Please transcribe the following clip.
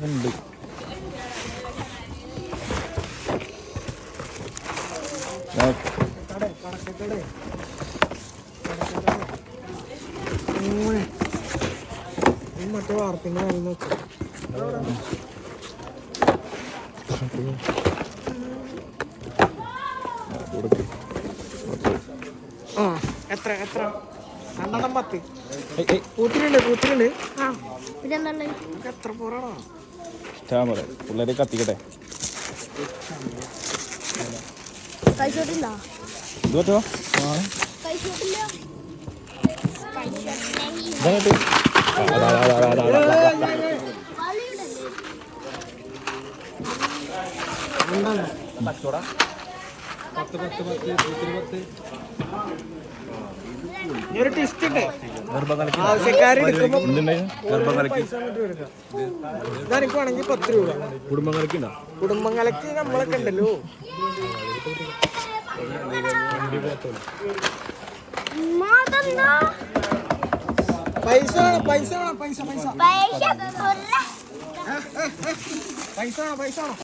ഉണ്ട്. മറ്റേ വാർപ്പിന്റെ എത്ര എത്ര 210 കൂത്തിലുണ്ട് എത്ര പോറാണോ ഇഷ്ടം പോലെ പിള്ളേരെ കത്തിക്കട്ടെ. ഇത് പറ്റുമോ? ഒരു ടിസ്റ്റ് ഉണ്ട്. ആവശ്യക്കാരെടുക്കുമ്പോ ഇതാനിക്ക് വേണമെങ്കിൽ 10 രൂപ. കുടുംബങ്ങളൊക്കെ നമ്മളൊക്കെ ഉണ്ടല്ലോ. പൈസ പൈസ പൈസ പൈസ പൈസ പൈസ